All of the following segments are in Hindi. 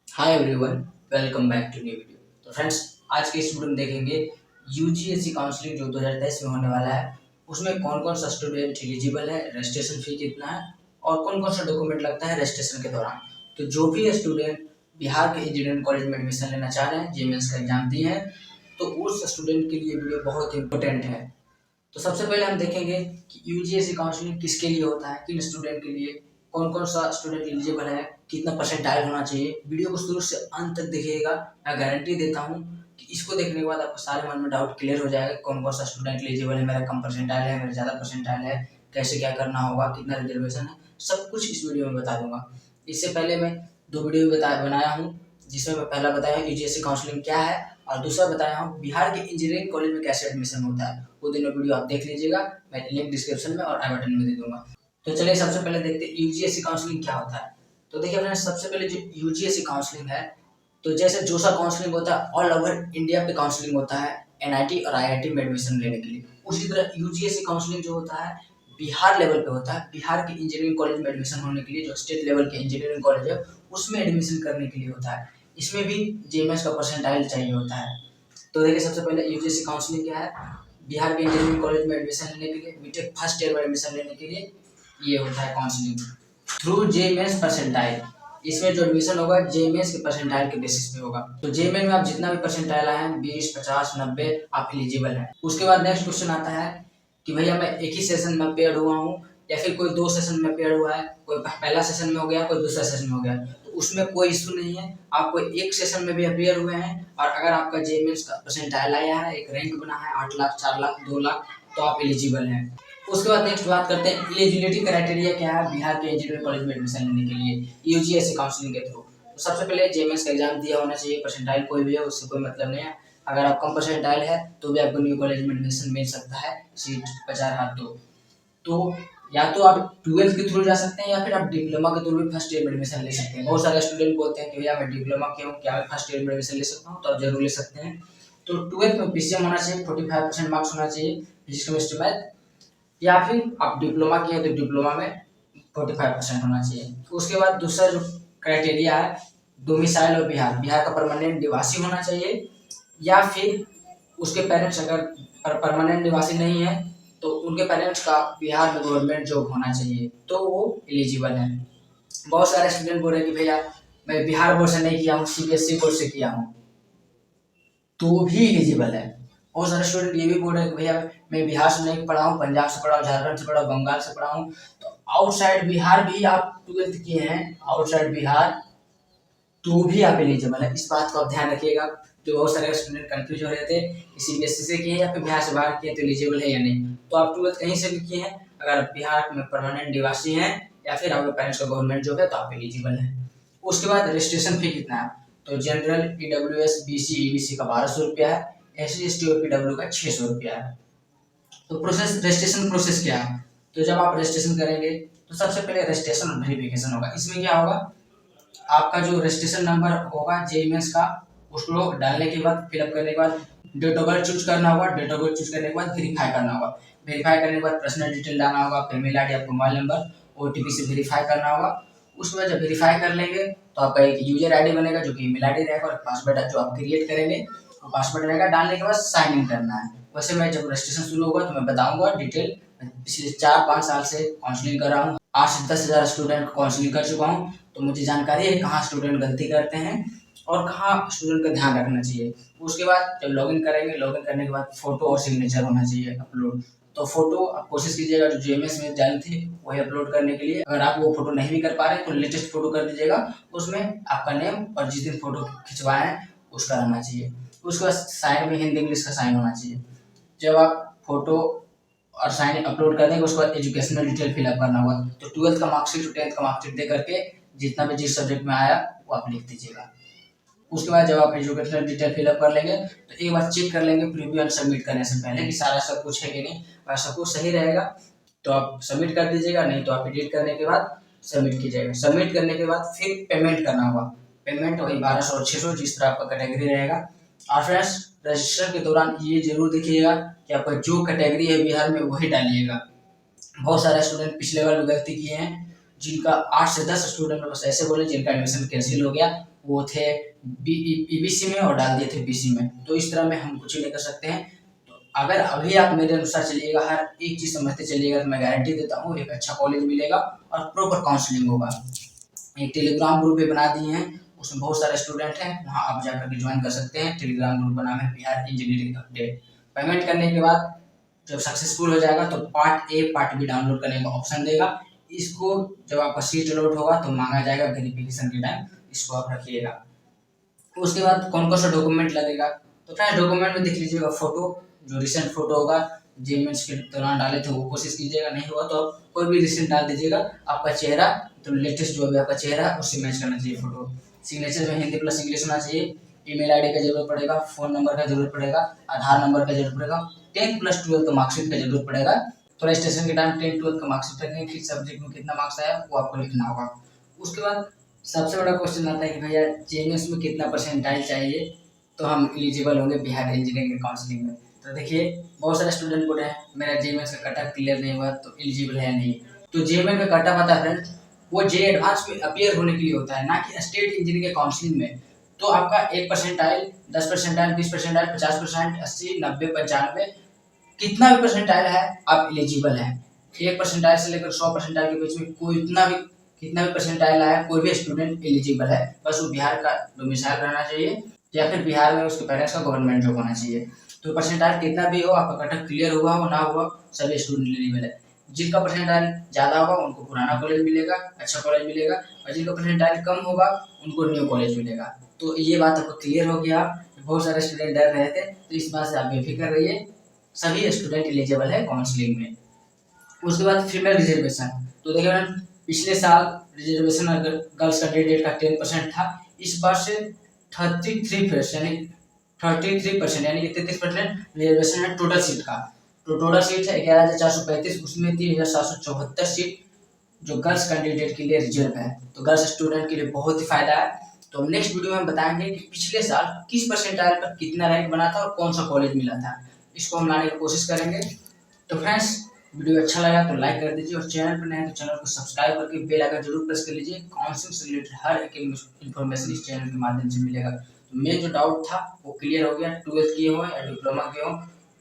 Hi everyone, welcome back to new video. तो फ्रेंड्स, आज के इस वीडियो में देखेंगे यूजीएससी काउंसलिंग जो 2023 में होने वाला है उसमें कौन कौन सा स्टूडेंट एलिजिबल है, रजिस्ट्रेशन फी कितना है और कौन कौन सा डॉक्यूमेंट लगता है रजिस्ट्रेशन के दौरान। तो जो भी स्टूडेंट बिहार के इंजीनियरिंग कॉलेज में एडमिशन लेना चाह रहे हैं, जेईई का एग्जाम दिए हैं, तो उस स्टूडेंट के लिए वीडियो बहुत इंपॉर्टेंट है। तो सबसे पहले हम देखेंगे कि यूजीएससी काउंसलिंग किसके लिए होता है, किन स्टूडेंट के लिए, कौन कौन सा स्टूडेंट एलिजिबल है, कितना परसेंटाइल होना चाहिए। वीडियो को शुरू से अंत तक देखिएगा। मैं गारंटी देता हूँ कि इसको देखने के बाद आपको सारे मन में डाउट क्लियर हो जाएगा। कौन कौन सा स्टूडेंट एलिजिबल है, मेरा कम परसेंटाइल है, मेरा ज़्यादा परसेंटाइल है, कैसे क्या करना होगा, कितना रिजर्वेशन है, सब कुछ इस वीडियो में बता दूंगा। इससे पहले मैं दो वीडियो बनाया हूँ, जिसमें मैं पहला बताया यूजीएससी काउंसलिंग क्या है और दूसरा बताया हूँ बिहार के इंजीनियरिंग कॉलेज में कैसे एडमिशन होता है। वो दोनों वीडियो आप देख लीजिएगा, मैं लिंक डिस्क्रिप्शन में और आई बटन में दे दूंगा। तो चलिए सबसे पहले देखते हैं यूजीएससी काउंसलिंग क्या होता है। तो देखिए फ्रेंड्स, सबसे पहले जो यूजीएससी काउंसलिंग है, तो जैसे जोसा काउंसलिंग होता है, ऑल ओवर इंडिया पे काउंसलिंग होता है एनआईटी और आईआईटी में एडमिशन लेने के लिए। उसी तरह यूजीएससी काउंसलिंग जो होता है बिहार लेवल पे होता है। बिहार के इंजीनियरिंग कॉलेज में एडमिशन होने के लिए, जो स्टेट लेवल के इंजीनियरिंग कॉलेज है उसमें एडमिशन करने के लिए होता है। इसमें भी जेएमएस का परसेंटाइल चाहिए होता है। तो देखिए सबसे पहले यूजीसी काउंसलिंग क्या है। बिहार के इंजीनियरिंग कॉलेज में एडमिशन लेने के लिए, बीटेक फर्स्ट ईयर में एडमिशन लेने के लिए ये होता है काउंसलिंग थ्रू जेएमएस परसेंटाइल। इसमें जो एडमिशन होगा जेएमएस के परसेंटाइल के बेसिस पे होगा। तो जेएमएस में आप जितना भी परसेंटाइल आए हैं 20, 50, 90, आप एलिजिबल हैं। उसके बाद नेक्स्ट क्वेश्चन आता है कि भैया मैं एक ही सेशन में पेड हुआ हूँ या फिर कोई दो सेशन में पेड हुआ है, कोई पहला सेशन में हो गया, कोई दूसरा सेशन में हो गया, तो उसमें कोई इशू नहीं है। आप कोई एक सेशन में भी अपियर हुए हैं और अगर आपका जेएमएस का परसेंटाइल आया है, एक रैंक बना है 8 लाख, 4 लाख, 2 लाख, तो आप एलिजिबल हैं। उसके बाद नेक्स्ट बात करते हैं एलिजिबिलिटी क्राइटेरिया क्या है बिहार के इंजीनियरिंग कॉलेज में एडमिशन लेने के लिए यूजीएससी काउंसलिंग के थ्रू। तो सबसे पहले जेएमएस का एग्जाम दिया होना चाहिए। परसेंटाइल कोई भी है उससे कोई मतलब नहीं है। अगर आप कम परसेंटाइल है तो भी आपको न्यू कॉलेज में एडमिशन मिल सकता है, सीट बचा रहा तो या तो आप 12th के थ्रू जा सकते हैं या फिर आप डिप्लोमा के थ्रू भी फर्स्ट ईयर में एडमिशन ले सकते हैं। बहुत सारे स्टूडेंट बोलते हैं कि भैया मैं डिप्लोमा किया हूँ, क्या मैं फर्स्ट ईयर में एडमिशन ले सकता हूँ? तो आप जरूर ले सकते हैं। तो 12th में पीसीएम होना चाहिए, 45% मार्क्स होना चाहिए फिजिक्स, केमिस्ट्री, मैथ, या फिर आप डिप्लोमा किए हैं तो डिप्लोमा में 45% होना चाहिए। उसके बाद दूसरा जो क्राइटेरिया है डोमिसाइल और बिहार, बिहार का परमानेंट निवासी होना चाहिए या फिर उसके पेरेंट्स अगर परमानेंट निवासी नहीं है तो उनके पेरेंट्स का बिहार में गवर्नमेंट जॉब होना चाहिए तो वो एलिजिबल है। बहुत सारे स्टूडेंट बोल रहे हैं कि भैया मैं बिहार बोर्ड से नहीं किया हूँ, सीबीएसई बोर्ड से किया हूँ, तो भी एलिजिबल है। बहुत सारे स्टूडेंट ये भी बोल रहे हैं कि भैया मैं बिहार से नहीं पढ़ा हूँ, पंजाब से पढ़ा हूँ, झारखंड से पढ़ा हूँ, बंगाल से पढ़ा हूँ, तो आउटसाइड बिहार भी आप 12th किए हैं, आउटसाइड बिहार, तो भी आप एलिजिबल है। इस बात को आप ध्यान रखिएगा। जो बहुत सारे स्टूडेंट कंफ्यूज हो रहे थे कि सीबीएसई से किए या फिर बिहार से बाहर किए तो एलिजिबल है या नहीं। तो आप 12th कहीं से भी किए हैं, अगर बिहार में परमानेंट निवासी हैं या फिर आपके पेरेंट्स का गवर्नमेंट जॉब है तो आप एलिजिबल हैं। उसके बाद रजिस्ट्रेशन फी कितना है। तो जनरल, ईडब्ल्यूएस, बीसी, ईबीसी का 1200 रुपया है, एससी, एसटी और पीडब्ल्यू का 600 रुपया है। तो प्रोसेस, रजिस्ट्रेशन प्रोसेस क्या है। तो जब आप रजिस्ट्रेशन करेंगे तो सबसे पहले रजिस्ट्रेशन और वेरिफिकेशन होगा। इसमें क्या होगा, आपका जो रजिस्ट्रेशन नंबर होगा जेईएमएस का, उसको डालने के बाद, फिलअप करने के बाद डेट ऑफ बर्थ चूज करना होगा। डेट ऑफ बर्थ चूज करने के बाद वेरीफाई करना होगा। वेरीफाई करने के बाद पर्सनल डिटेल डालना होगा, आपका ईमेल आईडी, आपका मोबाइल नंबर, ओटीपी से वेरीफाई करना होगा। उसके बाद जब वेरीफाई कर लेंगे तो आपका एक यूजर आईडी बनेगा जो कि ईमेल आईडी रहेगा, और पासवर्ड जो आप क्रिएट करेंगे वो पासवर्ड रहेगा। डालने के बाद साइन इन करना है। वैसे मैं जब रजिस्ट्रेशन शुरू होगा तो मैं बताऊंगा डिटेल। पिछले 4-5 साल से काउंसलिंग कर रहा हूँ, 8 से 10 हज़ार स्टूडेंट को काउंसलिंग कर चुका हूँ, तो मुझे जानकारी है कहाँ स्टूडेंट गलती करते हैं और कहाँ स्टूडेंट का ध्यान रखना चाहिए। उसके बाद जब लॉगिन करेंगे, लॉगिन करने के बाद फोटो और सिग्नेचर होना चाहिए अपलोड। तो फोटो आप कोशिश कीजिएगा जो जेएमएस में डाली थी वही अपलोड करने के लिए। अगर आप वो फोटो नहीं भी कर पा रहे तो लेटेस्ट फोटो कर दीजिएगा, उसमें आपका नेम और जिस दिन फोटो खिंचवाए हैं उसका रहना चाहिए। उसके बाद साइन में हिंदी इंग्लिश का साइन होना चाहिए। जब आप फोटो और साइन अपलोड कर देंगे उसके बाद एजुकेशनल डिटेल फिलअप करना होगा। तो 12th का मार्कशीट, 10th का मार्कशीट दे करके जितना भी जिस सब्जेक्ट में आया वो आप लिख दीजिएगा। उसके बाद जब आप एजुकेशनल डिटेल फिलअप कर लेंगे तो एक बार चेक कर लेंगे प्रीव्यू एंड सबमिट करने से पहले कि सारा सब कुछ है कि नहीं। अगर सब कुछ सही रहेगा तो आप सबमिट कर दीजिएगा, नहीं तो आप एडिट करने के बाद सबमिट कीजिएगा। सबमिट करने के बाद फिर पेमेंट करना होगा। पेमेंट वही 1200 और 600 जिस तरह आपका कैटेगरी रहेगा। और फ्रेंड्स, रजिस्ट्रेशन के दौरान ये जरूर देखिएगा कि आपका जो कैटेगरी है बिहार में वही डालिएगा। बहुत सारे स्टूडेंट पिछले बार भी गलती किए हैं, जिनका 8 से 10 स्टूडेंट बस ऐसे बोले जिनका एडमिशन कैंसिल हो गया, वो थे ईबीसी में और डाल दिए थे बीसी में। तो इस तरह में हम कुछ नहीं कर सकते हैं। तो अगर अभी आप मेरे अनुसार चलिएगा, हर एक चीज़ समझते चलिएगा, तो मैं गारंटी देता हूँ एक अच्छा कॉलेज मिलेगा और प्रॉपर काउंसलिंग होगा। एक टेलीग्राम ग्रुप भी बना दिए हैं, उसमें बहुत सारे स्टूडेंट हैं, वहाँ आप जाकर के ज्वाइन कर सकते हैं। टेलीग्राम ग्रुप का नाम है बिहार इंजीनियरिंग अपडेट। पेमेंट करने के बाद जब सक्सेसफुल हो जाएगा तो part A part B download करने का ऑप्शन देगा। इसको जब आपका सीट अलॉट होगा तो मांगा जाएगा वेरिफिकेशन के टाइम, इसको आप रखिएगा। उसके बाद कौन कौन सा डॉक्यूमेंट लगेगा, तो फ्रेंड्स डॉक्यूमेंट में देख लीजिएगा फोटो, जो रिसेंट फोटो होगा जेमेंट्स के दौरान डाले थे वो कोशिश कीजिएगा, नहीं हुआ तो आप कोई भी रिसेंट डाल दीजिएगा। आपका चेहरा तो लेटेस्ट जो भी आपका चेहरा है उससे मैच करना चाहिए फोटो। सिग्नेचर में हिंदी प्लस इंग्लिश होना चाहिए। ईमेल आईडी का जरूरत पड़ेगा, फोन नंबर का जरूरत पड़ेगा, आधार नंबर का जरूरत पड़ेगा, 10th प्लस 12th का मार्कशीट का जरूरत पड़ेगा। तो रजिस्ट्रेशन के टाइम 10th 12th का मार्कशीट रखेंगे, किस सब्जेक्ट में कितना मार्क्स आया वो आपको लिखना होगा। उसके बाद सबसे बड़ा क्वेश्चन आता है कि भैया जेएमएस में कितना परसेंटाइल चाहिए तो हम एलिजिबल होंगे बिहार इंजीनियरिंग काउंसलिंग में। तो देखिए बहुत सारे स्टूडेंट बोल रहे हैं मेरा जेएमएस का कट ऑफ क्लियर नहीं हुआ तो एलिजिबल है नहीं। तो जेएमएस का कट ऑफ आता है फ्रेंड्स, वो जे एडवांस में अपीयर होने के लिए होता है, ना कि स्टेट इंजीनियरिंग काउंसलिंग में। तो आपका 1 परसेंटाइल, 10 परसेंटाइल, 20 परसेंटाइल, 50%, 80, 90, 95 कितना भी परसेंटाइल है आप एलिजिबल हैं। 1 परसेंटाइल से लेकर 100 परसेंटाइल के बीच में कोई इतना भी कितना भी परसेंटाइल आया कोई भी स्टूडेंट एलिजिबल है। बस वो बिहार का डोमिसाइल रहना चाहिए या फिर बिहार में उसके पेरेंट्स का गवर्नमेंट जॉब होना चाहिए। तो परसेंटाइल कितना भी हो, आपका कट ऑफ क्लियर हुआ हो ना हुआ, सभी स्टूडेंट एलिजिबल है। जिनका परसेंटाइल ज़्यादा होगा उनको पुराना कॉलेज मिलेगा, अच्छा कॉलेज मिलेगा, और जिनका परसेंटाइल कम होगा उनको न्यू कॉलेज मिलेगा। तो ये बात आपको क्लियर हो गया। बहुत सारे स्टूडेंट डर रहे थे, तो इस बात से आप बेफिक्र रहिए, सभी स्टूडेंट एलिजिबल है काउंसलिंग में। उसके बाद फीमेल रिजर्वेशन, तो देखिए मैडम पिछले साल रिजर्वेशन अगर गर्ल्स कैंडिडेट का 10% था, इस बार से 33% यानी कि 33% रिजर्वेशन है टोटल सीट का। तो टोटल सीट है 11,435, उसमें 3,774 सीट जो गर्ल्स कैंडिडेट के लिए रिजर्व है। तो गर्ल्स स्टूडेंट के लिए बहुत ही फायदा है। तो हम नेक्स्ट वीडियो में बताएंगे कि पिछले साल किस परसेंटाइल पर कितना रैंक बना था और कौन सा कॉलेज मिला था, इसको हम लाने की कोशिश करेंगे। तो फ्रेंड्स वीडियो अच्छा लगा तो लाइक कर दीजिए, और चैनल पर नए हैं तो चैनल को सब्सक्राइब करके बेल आइकन जरूर प्रेस कर लीजिए। काउंसलिंग से रिलेटेड हर एक इन्फॉर्मेशन इस चैनल के माध्यम से मिलेगा। तो मेन जो डाउट था वो क्लियर हो गया, 12th किए हो या डिप्लोमा किए हो।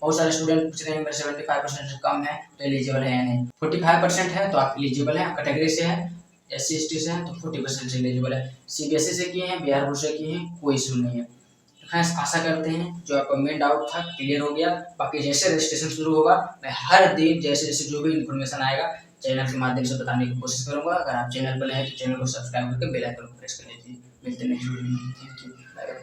बहुत सारे स्टूडेंट पूछ रहे हैं मेरे 75% से कम है तो एलिजिबल है या नहीं। 45% है तो आप एलिजिबल हैं, कैटेगरी से है, SC ST से हैं तो 40% से एलिजिबल है। CBSE से किए हैं, बिहार बोर्ड से किए हैं, कोई इशू नहीं है। फ्रेंड्स आशा करते हैं जो आपका मेन डाउट था क्लियर हो गया। बाकी जैसे रजिस्ट्रेशन शुरू होगा मैं हर दिन जैसे जैसे जो भी इन्फॉर्मेशन आएगा चैनल के माध्यम से बताने की कोशिश करूंगा। अगर आप चैनल पर नए हैं तो चैनल को सब्सक्राइब करके बेल आइकन को प्रेस कर लीजिए। मिलते हैं नेक्स्ट वीडियो में। Thank you.